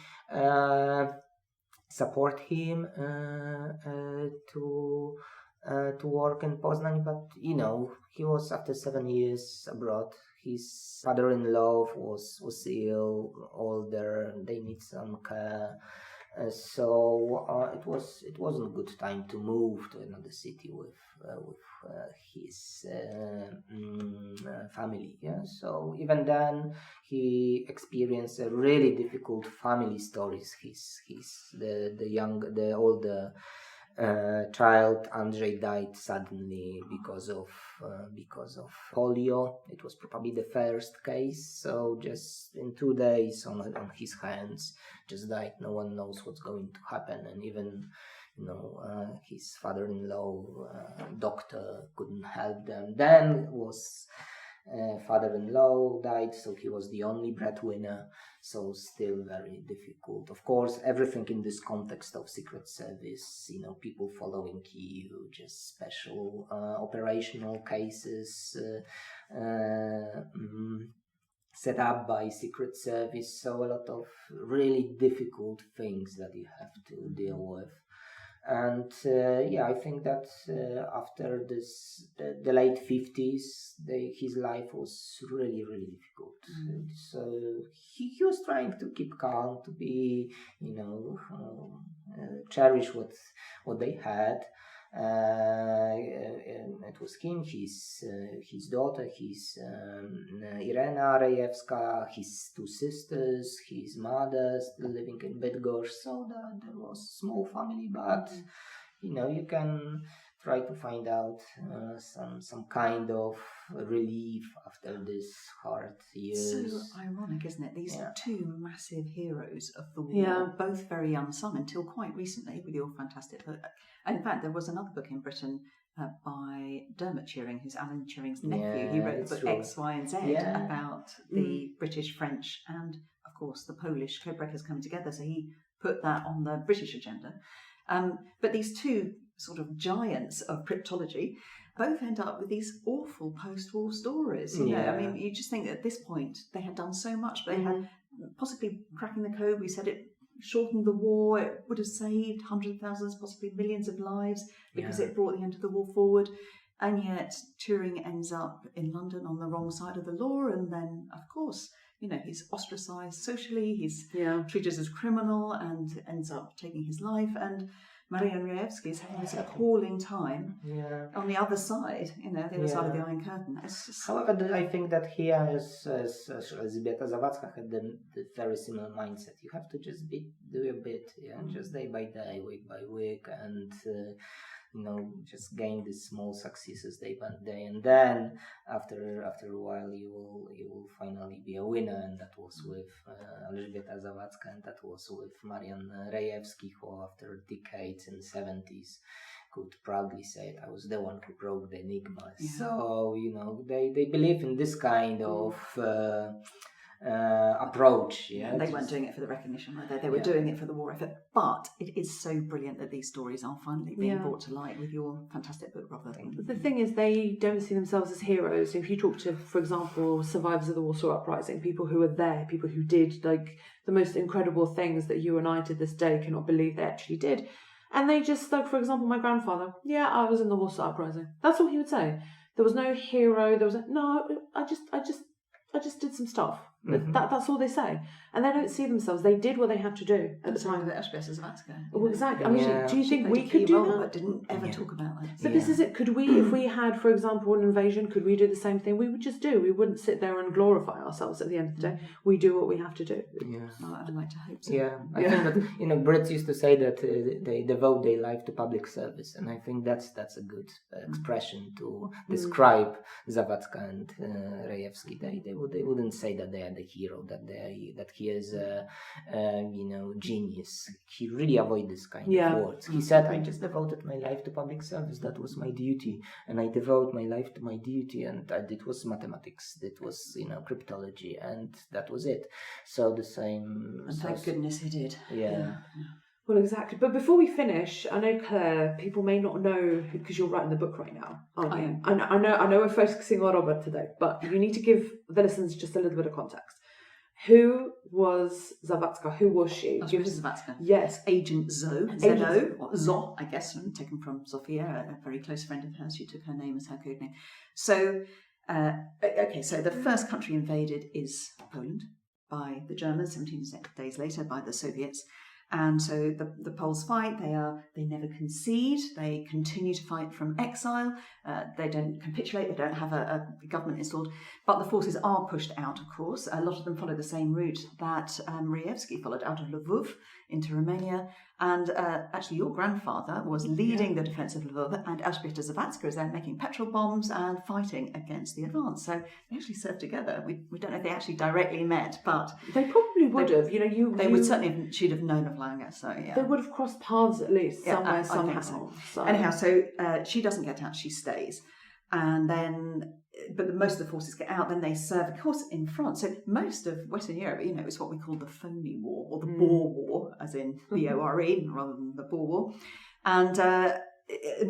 support him to work in Poznań, but he was after 7 years abroad. His father-in-law was ill, older. They need some care. So it wasn't a good time to move to another city with his family. Yeah. So even then, he experienced a really difficult family stories. The older child Andrzej died suddenly because of polio. It was probably the first case. So just in 2 days on his hands, just died. No one knows what's going to happen, and even his father-in-law doctor couldn't help them. Then was father-in-law died, so he was the only breadwinner, so still very difficult. Of course, everything in this context of Secret Service, people following you, just special operational cases set up by Secret Service, so a lot of really difficult things that you have to deal with. And I think that after the late 50s, his life was really, really difficult. So he was trying to keep calm, to be, cherish what they had. It was him, his daughter, Irena Rejewska, his two sisters, his mother still living in Bydgoszcz. So there was a small family, but you can try to find out some kind of relief after this hard years. So ironic, isn't it? These two massive heroes of the war, both very unsung until quite recently with your fantastic book. In fact, there was another book in Britain by Dermot Turing, who's Alan Turing's nephew. He wrote the book X, Y and Z about the British, French and, of course, the Polish codebreakers coming together. So he put that on the British agenda. But these two sort of giants of cryptology both end up with these awful post-war stories. I mean, you just think that at this point they had done so much, but they had possibly cracking the code. We said it shortened the war. It would have saved hundreds of thousands, possibly millions of lives because it brought the end of the war forward. And yet Turing ends up in London on the wrong side of the law, and then, of course, he's ostracised socially. He's treated as a criminal and ends up taking his life. And Marian Rejewski is having this appalling time on the other side, the other side of the Iron Curtain. It's just... However, I think that here, as Elżbieta Zawadzka had the very similar mindset. You have to just do your bit, just day by day, week by week, and just gain these small successes day by day, and then after a while you will finally be a winner. And that was with Elżbieta Zawadzka, and that was with Marian Rejewski, who after decades in the 70s could proudly say it, I was the one who broke the Enigma. So they believe in this kind of approach. They weren't doing it for the recognition, were they? They were doing it for the war effort. But it is so brilliant that these stories are finally being brought to light with your fantastic book, Robert. The thing is, they don't see themselves as heroes. If you talk to, for example, survivors of the Warsaw Uprising, people who were there, people who did like the most incredible things that you and I to this day cannot believe they actually did. And they just, like, for example, my grandfather, I was in the Warsaw Uprising. That's all he would say. There was no hero. There was I just did some stuff. That's all they say. And they don't see themselves. They did what they had to do at the time. Elżbieta Zawadzka. Well, exactly. I mean, do you think we could do that? But didn't ever talk about that. So this is it. Could we, if we had, for example, an invasion, could we do the same thing? We would just do. We wouldn't sit there and glorify ourselves at the end of the day. We do what we have to do. I'd like to hope so. I think that Brits used to say that they devote their life to public service, and I think that's a good expression to describe Zawadzka and Rejewski. They wouldn't say that they are the hero, that he is a genius. He really avoided this kind of words. He said, I just devoted my life to public service. That was my duty, and I devote my life to my duty, and it was mathematics, it was cryptology, and that was it. So the same. And thank goodness he did. Well, exactly. But before we finish, I know, Claire, people may not know, because you're writing the book right now. I am. I know we're focusing on Robert today, but you need to give the listeners just a little bit of context. Who was Zawadzka? Who was she? Elżbieta Zawadzka. Yes. Agent Zo. Z-O, or Zo, I guess, taken from Zofia, a very close friend of hers. She took her name as her code name. So, so the first country invaded is Poland by the Germans, 17 days later by the Soviets. And so the Poles fight, they never concede, they continue to fight from exile, they don't capitulate, they don't have a government installed, but the forces are pushed out, of course. A lot of them follow the same route that Rejewski followed, out of Lvov into Romania. And actually your grandfather was leading the defence of Lvov, and Elżbieta Zawadzka is there making petrol bombs and fighting against the advance. So they actually served together. We don't know if they actually directly met, but they probably would have. They would certainly. She'd have known of Langer. So they would have crossed paths at least somewhere somehow. So. Anyhow, so she doesn't get out. She stays. And then, but most of the forces get out, then they serve, of course, in France. So most of Western Europe, it's what we call the phony war, or the Boer War, as in B-O-R-E, rather than the Boer War. And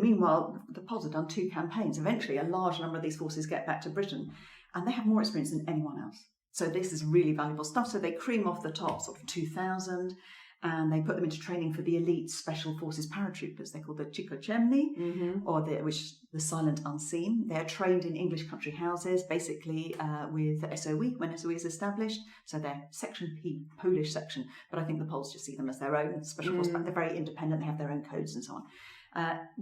meanwhile, the Poles have done 2 campaigns. Eventually, a large number of these forces get back to Britain, and they have more experience than anyone else. So this is really valuable stuff. So they cream off the top, sort of 2,000, and they put them into training for the elite special forces paratroopers. They're called the Ciccocemni, or the silent unseen. They're trained in English country houses, basically with SOE, when SOE is established. So they're Section P, Polish section, but I think the Poles just see them as their own special force. They're very independent, they have their own codes and so on.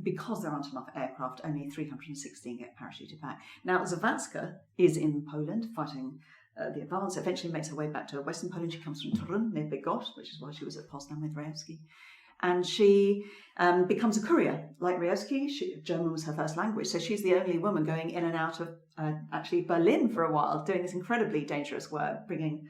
Because there aren't enough aircraft, only 316 get parachuted back. Now, Zawadzka is in Poland fighting the advance, eventually makes her way back to Western Poland. She comes from Torun, near Bydgoszcz, which is why she was at Poznan with Rejewski. And she becomes a courier. Like Rejewski, German was her first language, so she's the only woman going in and out of actually Berlin for a while, doing this incredibly dangerous work, bringing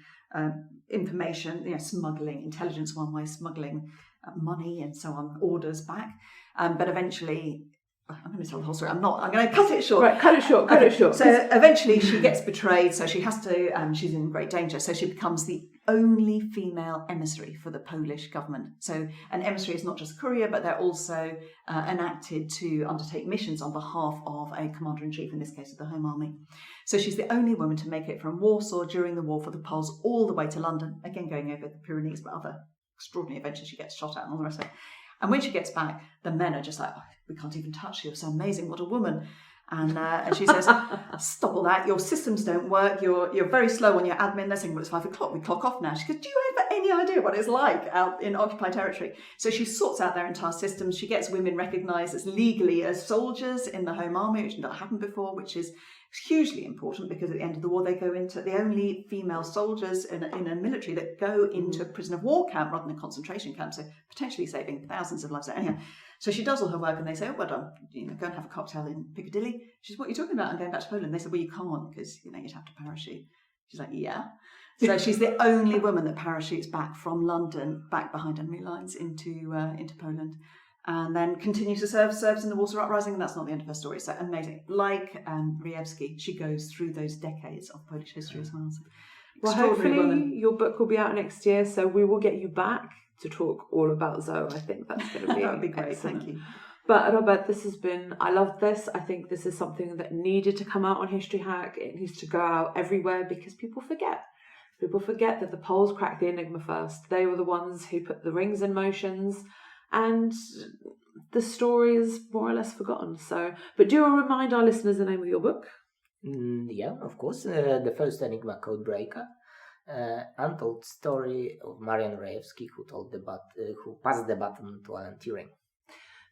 information, smuggling, intelligence one way, smuggling money and so on, orders back. But eventually, I'm going to tell the whole story. I'm going to cut it short. Right, cut it short. So eventually she gets betrayed, so she has to, she's in great danger. So she becomes the only female emissary for the Polish government. So an emissary is not just a courier, but they're also enacted to undertake missions on behalf of a commander-in-chief, in this case of the Home Army. So she's the only woman to make it from Warsaw during the war for the Poles all the way to London, again going over the Pyrenees, but other extraordinary adventures. She gets shot at and all the rest of it. And when she gets back, the men are just like, we can't even touch you. You're so amazing. What a woman. And she says, stop all that. Your systems don't work. You're very slow on your admin. They're saying, well, it's 5 o'clock. We clock off now. She goes, do you have any idea what it's like out in occupied territory? So she sorts out their entire systems. She gets women recognised as legally as soldiers in the Home Army, which had not happened before, which is hugely important because at the end of the war they go into the only female soldiers in a military that go into a prison of war camp rather than a concentration camp, so potentially saving thousands of lives. Anyhow, so she does all her work and they say, oh, well done, go and have a cocktail in Piccadilly. She says, what are you talking about? I'm going back to Poland. They said, well, you can't because you'd have to parachute. She's like, yeah. So she's the only woman that parachutes back from London, back behind enemy lines into Poland. And then continues to serves in the Warsaw Uprising, and that's not the end of her story. So amazing. Like Rejewski, she goes through those decades of Polish history as well. So well, hopefully your book will be out next year, so we will get you back to talk all about Zoe. I think that's going to be that would be great. Excellent. Thank you. But Robert, I love this. I think this is something that needed to come out on History Hack. It needs to go out everywhere because people forget. People forget that the Poles cracked the Enigma first. They were the ones who put the rings in motions. And the story is more or less forgotten. So, but do you remind our listeners the name of your book? Yeah, of course. The first Enigma Codebreaker, untold story of Marian Rejewski, who passed the baton to Alan Turing.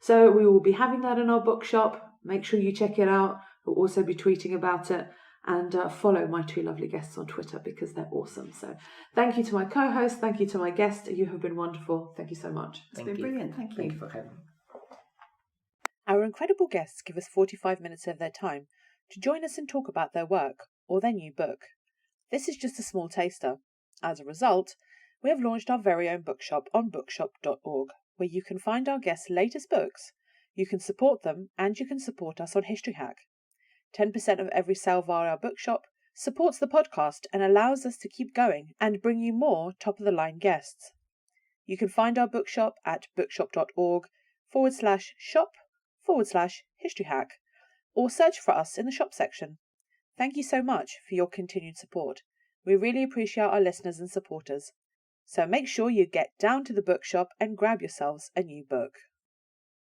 So we will be having that in our bookshop. Make sure you check it out. We'll also be tweeting about it. And follow my 2 lovely guests on Twitter because they're awesome. So thank you to my co-host. Thank you to my guest. You have been wonderful. Thank you so much. It's been brilliant. Thank you. Thank you for having me. Our incredible guests give us 45 minutes of their time to join us and talk about their work or their new book. This is just a small taster. As a result, we have launched our very own bookshop on bookshop.org, where you can find our guests' latest books, you can support them, and you can support us on History Hack. 10% of every sale via our bookshop supports the podcast and allows us to keep going and bring you more top-of-the-line guests. You can find our bookshop at bookshop.org/shop/historyhack or search for us in the shop section. Thank you so much for your continued support. We really appreciate our listeners and supporters. So make sure you get down to the bookshop and grab yourselves a new book.